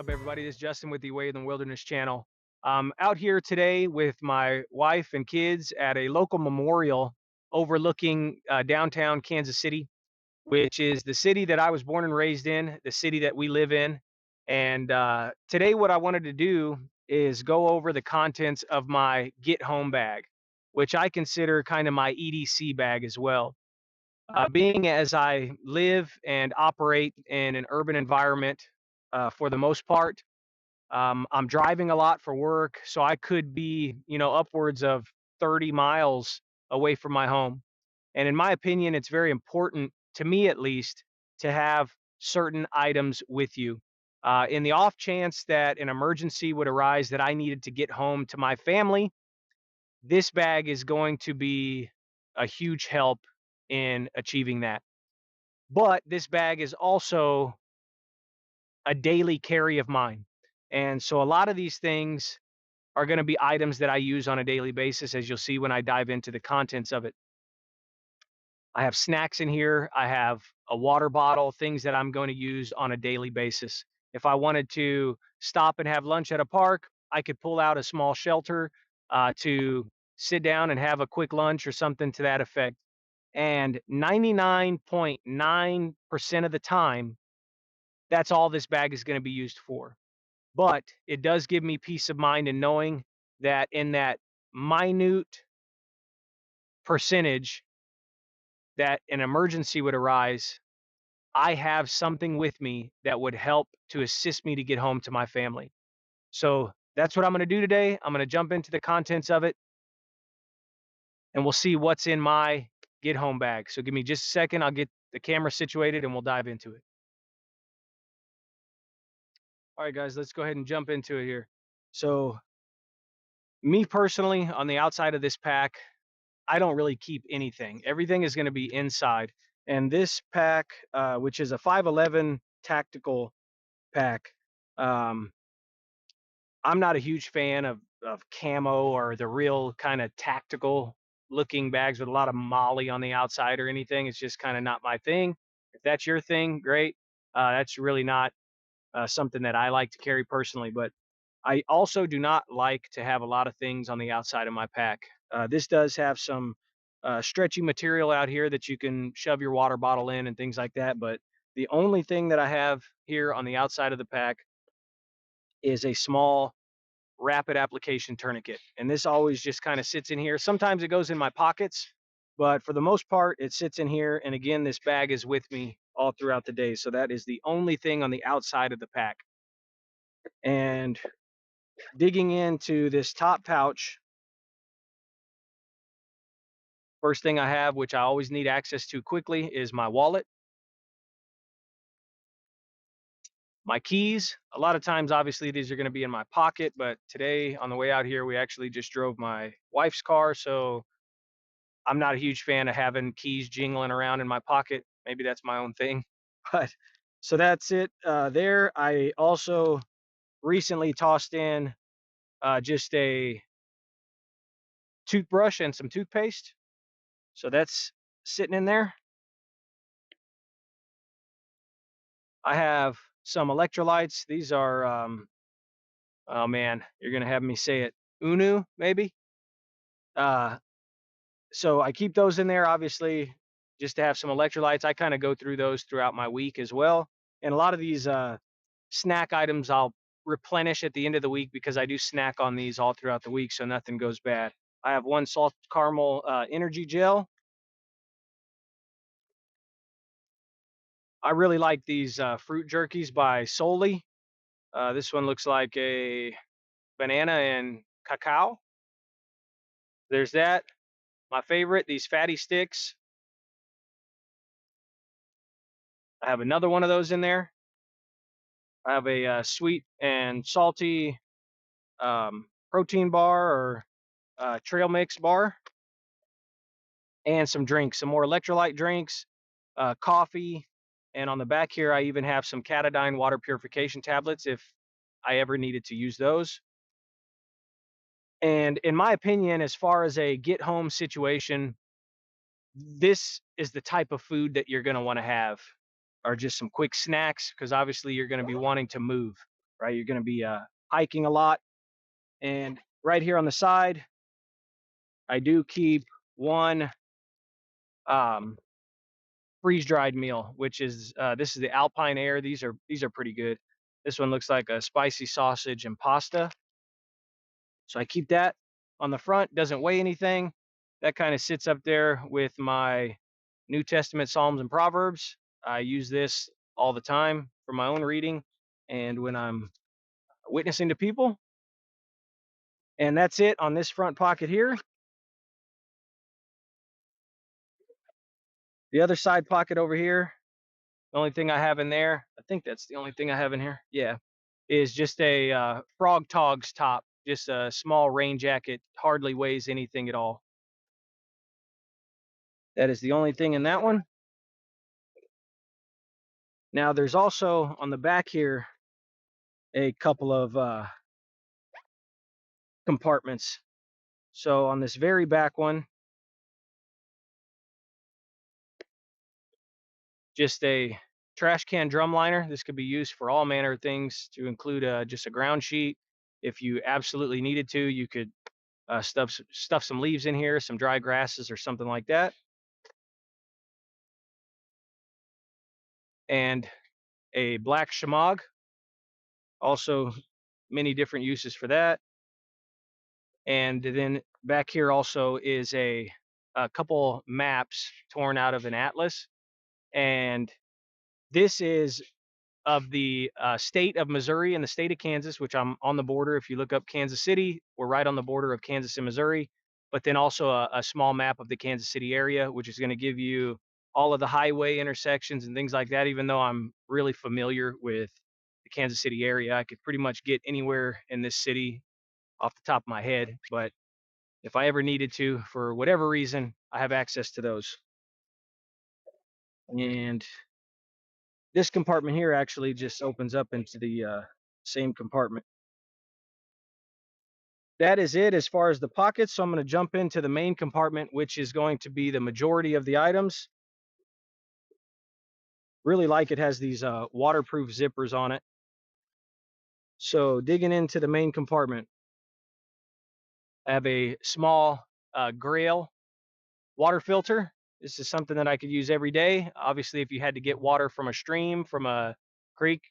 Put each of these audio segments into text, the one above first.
up, everybody? This is Justin with the Way in the Wilderness channel. I'm out here today with my wife and kids at a local memorial overlooking downtown Kansas City, which is the city that I was born and raised in, the city that we live in. And today, what I wanted to do is go over the contents of my get home bag, which I consider kind of my EDC bag as well. Being as I live and operate in an urban environment for the most part, I'm driving a lot for work, so I could be, upwards of 30 miles away from my home. And in my opinion, it's very important, to me at least, to have certain items with you. In the off chance that an emergency would arise that I needed to get home to my family, this bag is going to be a huge help in achieving that. But this bag is also a daily carry of mine. And so a lot of these things are going to be items that I use on a daily basis, as you'll see when I dive into the contents of it. I have snacks in here. I have a water bottle, things that I'm going to use on a daily basis. If I wanted to stop and have lunch at a park, I could pull out a small shelter to sit down and have a quick lunch or something to that effect. And 99.9% of the time, that's all this bag is going to be used for. But it does give me peace of mind in knowing that in that minute percentage that an emergency would arise, I have something with me that would help to assist me to get home to my family. So that's what I'm going to do today. I'm going to jump into the contents of it and we'll see what's in my get home bag. So give me just a second. I'll get the camera situated and we'll dive into it. All right, guys, let's go ahead and jump into it here. So, me personally, on the outside of this pack, I don't really keep anything. Everything is going to be inside. And this pack, which is a 511 tactical pack, um, I'm not a huge fan of camo or the real kind of tactical looking bags with a lot of molly on the outside or anything. It's just kind of not my thing. If that's your thing, great. That's really not something that I like to carry personally. But I also do not like to have a lot of things on the outside of my pack. This does have some stretchy material out here that you can shove your water bottle in and things like that. But the only thing that I have here on the outside of the pack is a small rapid application tourniquet. And this always just kind of sits in here. Sometimes it goes in my pockets, but for the most part, it sits in here. And again, this bag is with me all throughout the day. So that is the only thing on the outside of the pack. And digging into this top pouch, first thing I have, which I always need access to quickly, is my wallet, my keys. A lot of times, obviously, these are going to be in my pocket, but today on the way out here, we actually just drove my wife's car. So I'm not a huge fan of having keys jingling around in my pocket. Maybe that's my own thing. But so that's it there. I also recently tossed in just a toothbrush and some toothpaste. So that's sitting in there. I have some electrolytes. These are, oh man, you're gonna have me say it. Unu, maybe. Uh, so I keep those in there, obviously, just to have some electrolytes. I kind of go through those throughout my week as well. And a lot of these snack items I'll replenish at the end of the week because I do snack on these all throughout the week, so nothing goes bad. I have one salt caramel energy gel. I really like these fruit jerkies by Soli. This one looks like a banana and cacao. There's that. My favorite, these fatty sticks. I have another one of those in there. I have a sweet and salty protein bar or trail mix bar, and some drinks, some more electrolyte drinks, coffee, and on the back here, I even have some Catadine water purification tablets if I ever needed to use those. And in my opinion, as far as a get home situation, this is the type of food that you're going to want to have, or just some quick snacks, because obviously you're going to be wanting to move. right? You're going to be hiking a lot. And right here on the side, I do keep one um, freeze dried meal, which is this is the Alpine Air. These are pretty good. This one looks like a spicy sausage and pasta. So I keep that on the front. Doesn't weigh anything. That kind of sits up there with my New Testament Psalms and Proverbs. I use this all the time for my own reading and when I'm witnessing to people. And that's it on this front pocket here. The other side pocket over here, the only thing I have in there, I think that's the only thing I have in here. Yeah, is just a Frog Togs top, just a small rain jacket, hardly weighs anything at all. That is the only thing in that one. Now there's also on the back here a couple of compartments. So on this very back one, just a trash can drum liner. This could be used for all manner of things, to include just a ground sheet. If you absolutely needed to, you could stuff some leaves in here, some dry grasses or something like that. And a black shamag, also many different uses for that. And then back here also is a couple maps torn out of an atlas. And this is of the state of Missouri and the state of Kansas, which I'm on the border. If you look up Kansas City, we're right on the border of Kansas and Missouri, but then also a small map of the Kansas City area, which is going to give you all of the highway intersections and things like that. Even though I'm really familiar with the Kansas City area, I could pretty much get anywhere in this city off the top of my head. But if I ever needed to, for whatever reason, I have access to those. And this compartment here actually just opens up into the same compartment. That is it as far as the pockets. So I'm going to jump into the main compartment, which is going to be the majority of the items. Really like it has these waterproof zippers on it. So digging into the main compartment, I have a small Grail water filter. This is something that I could use every day. Obviously, if you had to get water from a stream, from a creek,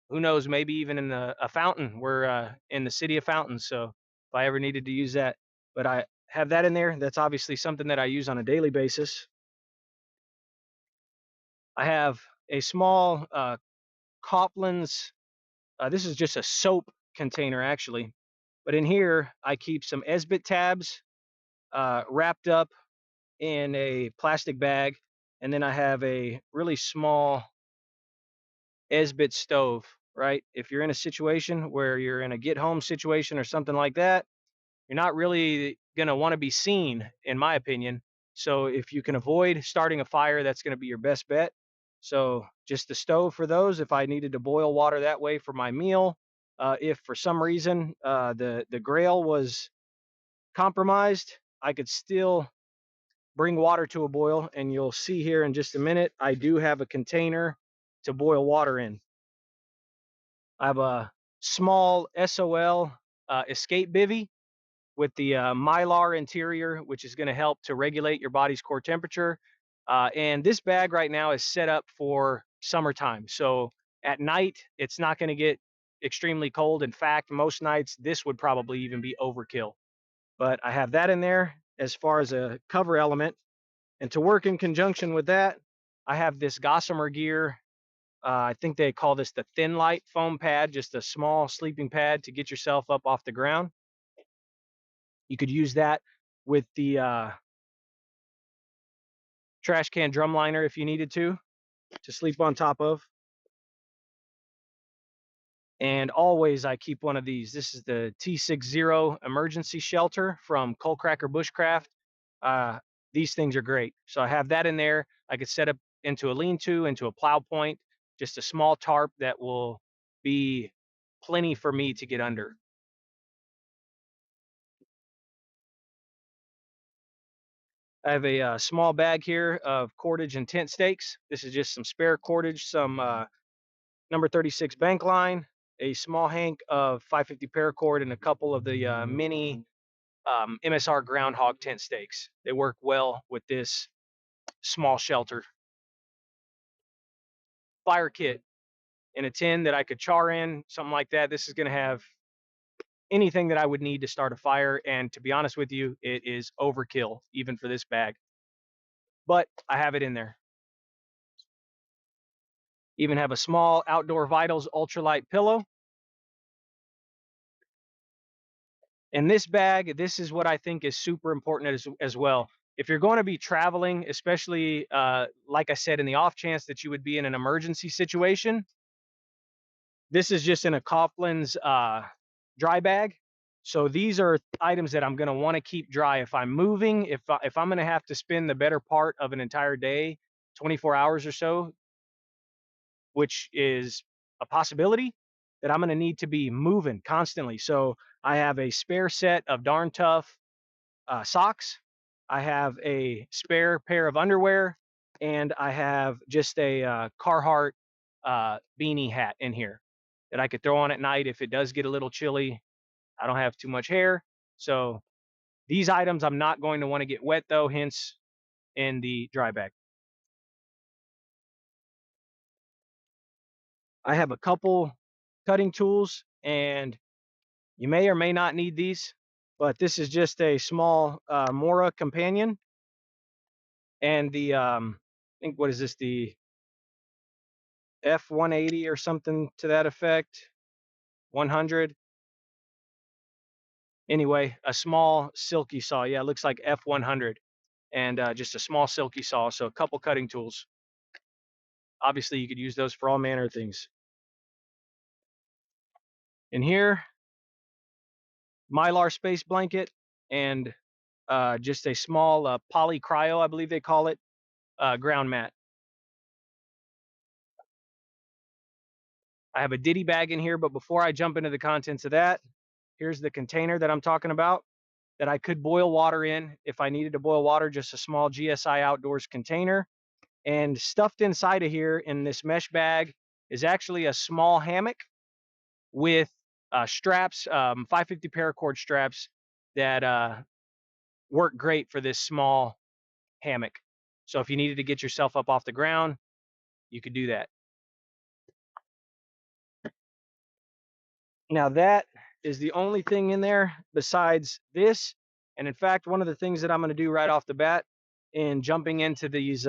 who knows, maybe even in a fountain. We're in the city of fountains, so if I ever needed to use that. But I have that in there. That's obviously something that I use on a daily basis. I have a small Copland's, this is just a soap container actually, but in here I keep some Esbit tabs wrapped up in a plastic bag, and then I have a really small Esbit stove, right? If you're in a situation where you're in a get home situation or something like that, you're not really going to want to be seen, in my opinion. So if you can avoid starting a fire, that's going to be your best bet. So just the stove for those, if I needed to boil water that way for my meal. If for some reason the Grail was compromised, I could still bring water to a boil. And you'll see here in just a minute, I do have a container to boil water in. I have a small SOL escape bivy with the Mylar interior, which is going to help to regulate your body's core temperature. And this bag right now is set up for summertime. So at night, it's not going to get extremely cold. In fact, most nights, this would probably even be overkill. But I have that in there as far as a cover element. And to work in conjunction with that, I have this Gossamer Gear. I think they call this the Thin Light foam pad, just a small sleeping pad to get yourself up off the ground. You could use that with the trash can drum liner if you needed to sleep on top of. And always I keep one of these. This is the T60 emergency shelter from Coalcracker Bushcraft. These things are great. So I have that in there. I could set up into a lean-to, into a plow point, just a small tarp that will be plenty for me to get under. I have a small bag here of cordage and tent stakes. This is just some spare cordage, some number 36 bank line, a small hank of 550 paracord and a couple of the mini MSR groundhog tent stakes. They work well with this small shelter. Fire kit in a tin that I could char in, something like that. This is going to have anything that I would need to start a fire. And to be honest with you, it is overkill even for this bag. But I have it in there. Even have a small Outdoor Vitals ultralight pillow. In this bag, this is what I think is super important as well. If you're going to be traveling, especially like I said, in the off chance that you would be in an emergency situation, this is just in a Coughlin's dry bag. So these are items that I'm going to want to keep dry if I'm moving. If I'm going to have to spend the better part of an entire day, 24 hours or so, which is a possibility, that I'm going to need to be moving constantly. So I have a spare set of Darn Tough socks. I have a spare pair of underwear, and I have just a Carhartt beanie hat in here that I could throw on at night if it does get a little chilly. I don't have too much hair, so these items I'm not going to want to get wet though, hence in the dry bag. I have a couple cutting tools, and you may or may not need these, but this is just a small Mora companion, and the I think, what is this, the F180 or something to that effect, 100. Anyway, a small silky saw. Yeah, it looks like F100, and just a small silky saw. So a couple cutting tools. Obviously, you could use those for all manner of things. In here, Mylar space blanket, and just a small poly cryo, I believe they call it, ground mat. I have a ditty bag in here, but before I jump into the contents of that, here's the container that I'm talking about that I could boil water in if I needed to boil water, just a small GSI Outdoors container. And stuffed inside of here in this mesh bag is actually a small hammock with straps, 550 paracord straps that work great for this small hammock. So if you needed to get yourself up off the ground, you could do that. Now that is the only thing in there besides this. And in fact, one of the things that I'm going to do right off the bat in jumping into these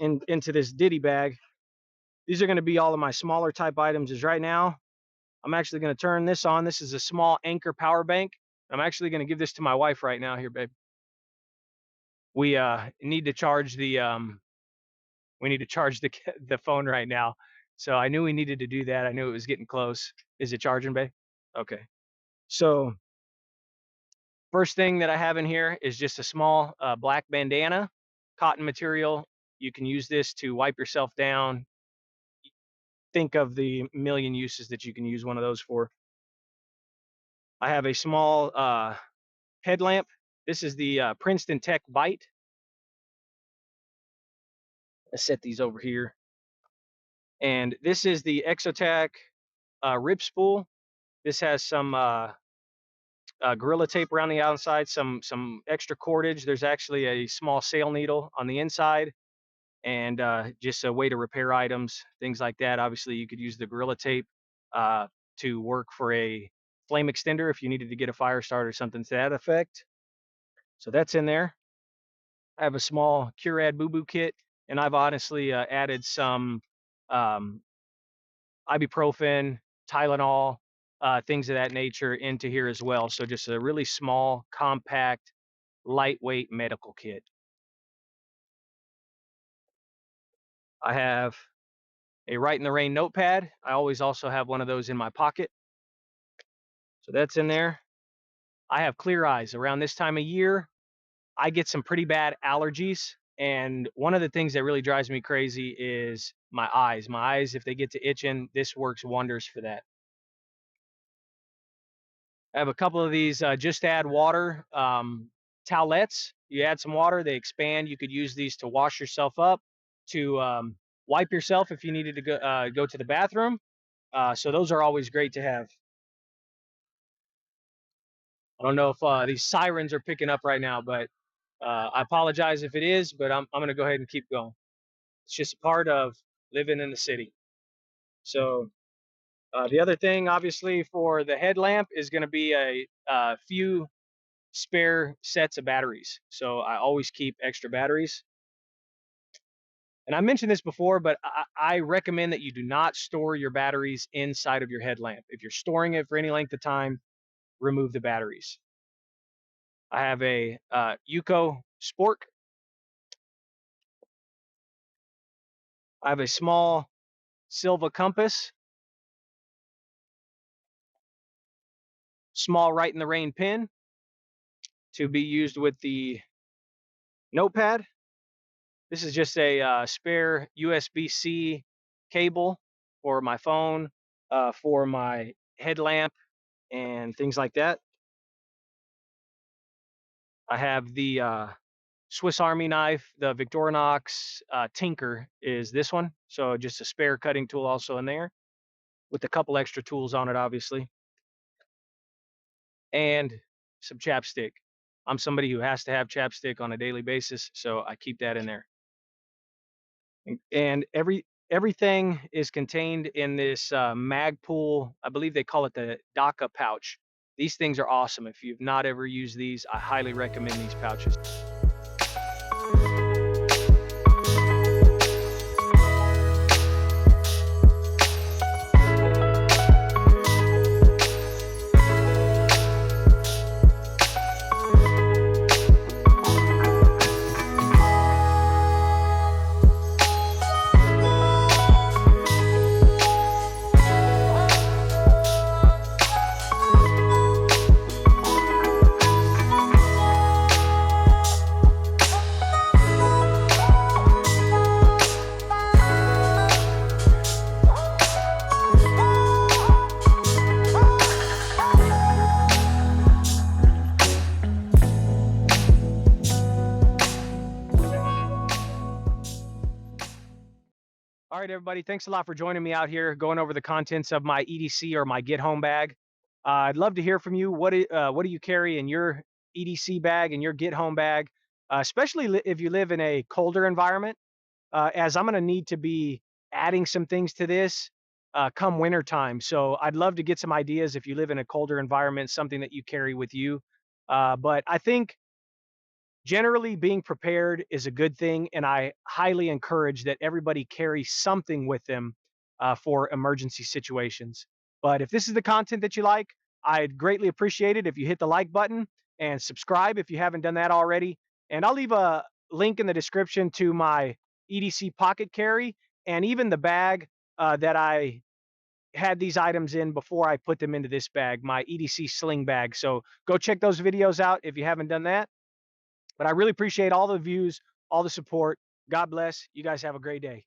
into this ditty bag, these are going to be all of my smaller type items. Is right now I'm actually going to turn this on. This is a small Anchor power bank. I'm actually going to give this to my wife right now. Here, babe. We need to charge the the phone right now. So I knew we needed to do that. I knew it was getting close. Is it charging, babe? Okay. So first thing that I have in here is just a small black bandana, cotton material. You can use this to wipe yourself down. Think of the million uses that you can use one of those for. I have a small headlamp. This is the Princeton Tech Bite. I set these over here. And this is the Exotac rib spool. This has some Gorilla Tape around the outside, some extra cordage. There's actually a small sail needle on the inside, and just a way to repair items, things like that. Obviously, you could use the Gorilla Tape to work for a flame extender if you needed to get a fire started or something to that effect. So that's in there. I have a small Curad Boo Boo kit, and I've honestly added some um, ibuprofen, Tylenol, things of that nature into here as well. So just a really small, compact, lightweight medical kit. I have a Write in the Rain notepad. I always also have one of those in my pocket. So that's in there. I have clear eyes. Around this time of year, I get some pretty bad allergies. And one of the things that really drives me crazy is my eyes. My eyes, if they get to itching, this works wonders for that. I have a couple of these just add water towelettes. You add some water, they expand. You could use these to wash yourself up, to wipe yourself if you needed to go to the bathroom. So those are always great to have. I don't know if these sirens are picking up right now, but I apologize if it is, but I'm going to go ahead and keep going. It's just a part of living in the city. So the other thing, obviously, for the headlamp is going to be a few spare sets of batteries. So I always keep extra batteries. And I mentioned this before, but I recommend that you do not store your batteries inside of your headlamp. If you're storing it for any length of time, remove the batteries. I have a Yuko Spork. I have a small Silva compass, small right in the rain pin to be used with the notepad. This is just a spare USB-C cable for my phone, for my headlamp, and things like that. I have the Swiss Army knife, the Victorinox Tinker is this one. So just a spare cutting tool also in there with a couple extra tools on it, obviously, and some chapstick. I'm somebody who has to have chapstick on a daily basis, so I keep that in there. And everything is contained in this Magpool. I believe they call it the DACA pouch. These things are awesome. If you've not ever used these, I highly recommend these pouches. All right, everybody. Thanks a lot for joining me out here, going over the contents of my EDC or my Get Home bag. I'd love to hear from you. What do you carry in your EDC bag and your Get Home bag, especially if you live in a colder environment? As I'm going to need to be adding some things to this come winter time. So I'd love to get some ideas if you live in a colder environment, something that you carry with you. But I think generally being prepared is a good thing, and I highly encourage that everybody carry something with them for emergency situations. But if this is the content that you like, I'd greatly appreciate it if you hit the like button and subscribe if you haven't done that already. And I'll leave a link in the description to my EDC pocket carry and even the bag that I had these items in before I put them into this bag, my EDC Sling bag. So go check those videos out if you haven't done that. But I really appreciate all the views, all the support. God bless. You guys have a great day.